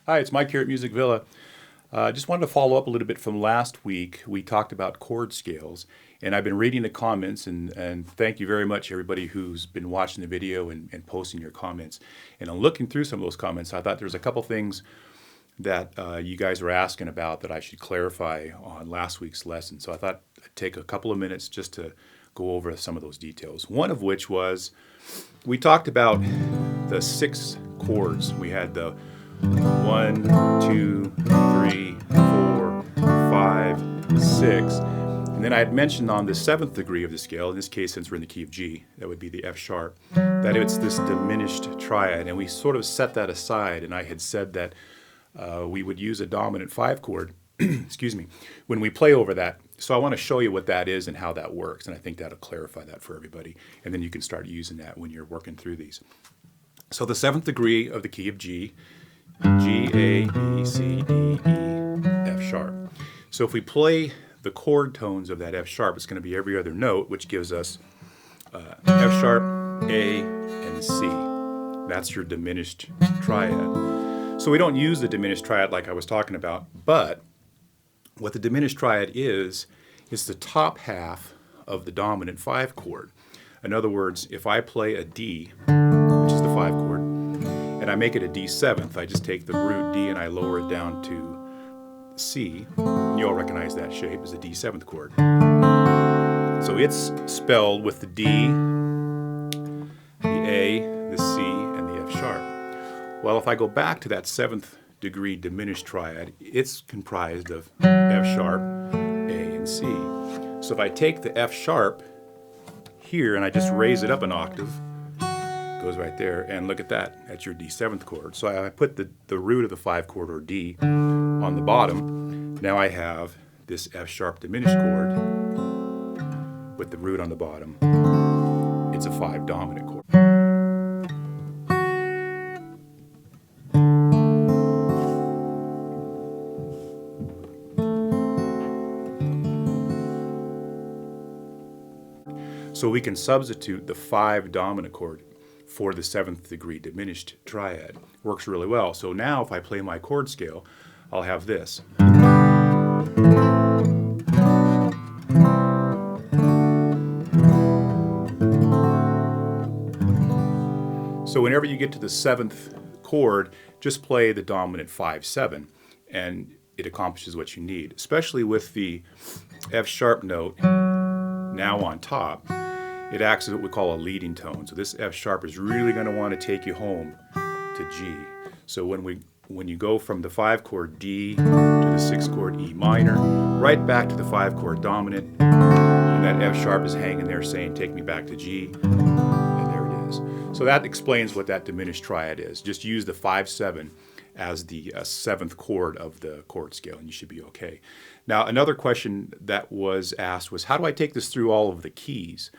Hi, it's Mike here at Music Villa. Just wanted to follow up a little bit from last week. We talked about chord scales, and I've been reading the comments, and thank you very much, everybody who's been watching the video and posting your comments. And I'm looking through some of those comments. I thought there's a couple things that you guys were asking about that I should clarify on last week's lesson. So I thought I'd take a couple of minutes just to go over some of those details. One of which was we talked about the 6 chords. We had the 1, 2, 3, 4, 5, 6. And then I had mentioned on the 7th degree of the scale, in this case, since we're in the key of G, that would be the F sharp, that it's this diminished triad. And we sort of set that aside, and I had said that we would use a dominant 5 chord, excuse me, when we play over that. So I want to show you what that is and how that works, and I think that'll clarify that for everybody. And then you can start using that when you're working through these. So the 7th degree of the key of G, G, A, B, C, D, E, F sharp. So if we play the chord tones of that F sharp, it's going to be every other note, which gives us F sharp, A, and C. That's your diminished triad. So we don't use the diminished triad like I was talking about, but what the diminished triad is the top half of the dominant 5 chord. In other words, if I play a D, which is the 5 chord, and I make it a D7th, I just take the root D and I lower it down to C. And you all recognize that shape as a D7th chord. So it's spelled with the D, the A, the C, and the F sharp. Well, if I go back to that 7th degree diminished triad, it's comprised of F sharp, A, and C. So if I take the F sharp here and I just raise it up an octave, goes right there, and look at that, that's your D7th chord. So I put the root of the 5 chord, or D, on the bottom. Now I have this F sharp diminished chord with the root on the bottom. It's a 5 dominant chord. So we can substitute the 5 dominant chord for the 7th degree diminished triad. Works really well. So now if I play my chord scale, I'll have this. So whenever you get to the 7th chord, just play the dominant 5-7, and it accomplishes what you need, especially with the F sharp note now on top. It acts as what we call a leading tone. So this F sharp is really going to want to take you home to G. So when you go from the 5 chord D to the 6 chord E minor, right back to the 5 chord dominant, and that F sharp is hanging there saying, take me back to G, and there it is. So that explains what that diminished triad is. Just use the 5-7 as the 7th chord of the chord scale, and you should be okay. Now, another question that was asked was, how do I take this through all of the keys?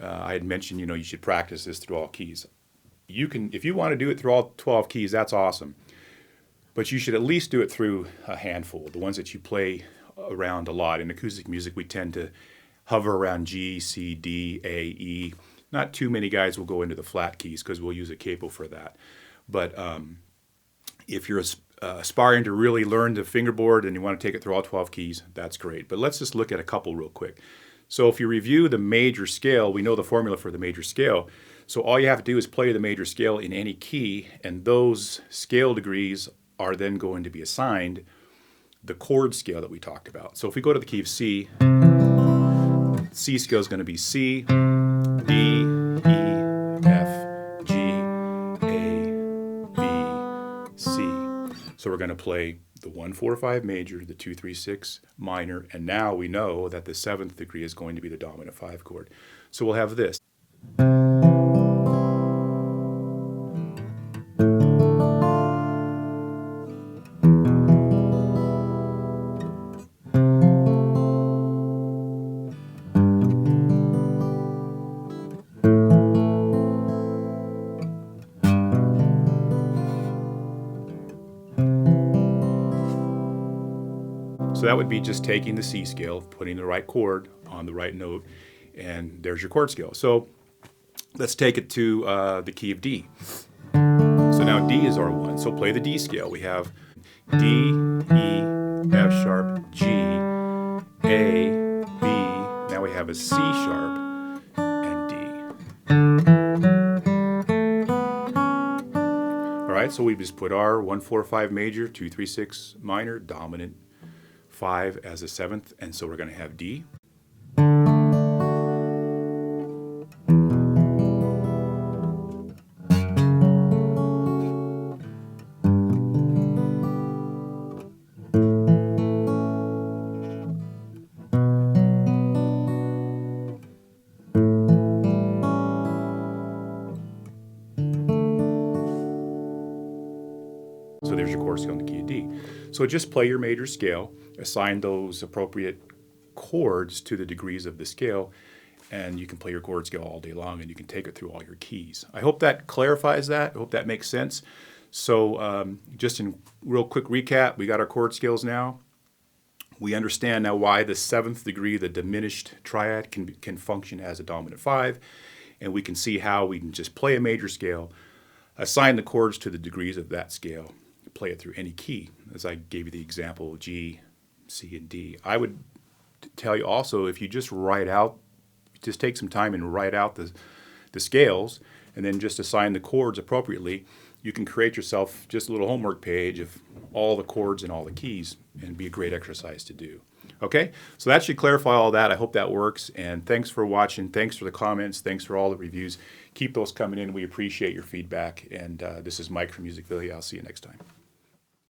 I had mentioned, you should practice this through all keys. You can, if you want to do it through all 12 keys, that's awesome. But you should at least do it through a handful, the ones that you play around a lot. In acoustic music, we tend to hover around G, C, D, A, E. Not too many guys will go into the flat keys because we'll use a capo for that. But if you're aspiring to really learn the fingerboard and you want to take it through all 12 keys, that's great. But let's just look at a couple real quick. So if you review the major scale, we know the formula for the major scale. So all you have to do is play the major scale in any key, and those scale degrees are then going to be assigned the chord scale that we talked about. So if we go to the key of C, C scale is going to be C, D, E, F, G, A, B, C. So we're going to play the 1-4-5 major, the 2-3-6 minor, and now we know that the 7th degree is going to be the dominant 5 chord. So we'll have this. So that would be just taking the C scale, putting the right chord on the right note, and there's your chord scale. So let's take it to the key of D. So now D is our 1, so play the D scale. We have D, E, F sharp, G, A, B. Now we have a C sharp and D. All right, so we just put our 1, 4, 5 major, 2, 3, 6 minor, dominant 5 as a 7th, and so we're going to have D. So there's your chord scale in the key of D. So just play your major scale, assign those appropriate chords to the degrees of the scale, and you can play your chord scale all day long, and you can take it through all your keys. I hope that clarifies that. I hope that makes sense. So just in real quick recap, we got our chord scales now. We understand now why the 7th degree, the diminished triad, can function as a dominant 5, and we can see how we can just play a major scale, assign the chords to the degrees of that scale, play it through any key, as I gave you the example of G, C, and D. I would tell you also, if you just just take some time and write out the scales, and then just assign the chords appropriately, you can create yourself just a little homework page of all the chords and all the keys, and be a great exercise to do. Okay, so that should clarify all that. I hope that works, and thanks for watching. Thanks for the comments. Thanks for all the reviews. Keep those coming in. We appreciate your feedback, and this is Mike from Musicville. I'll see you next time.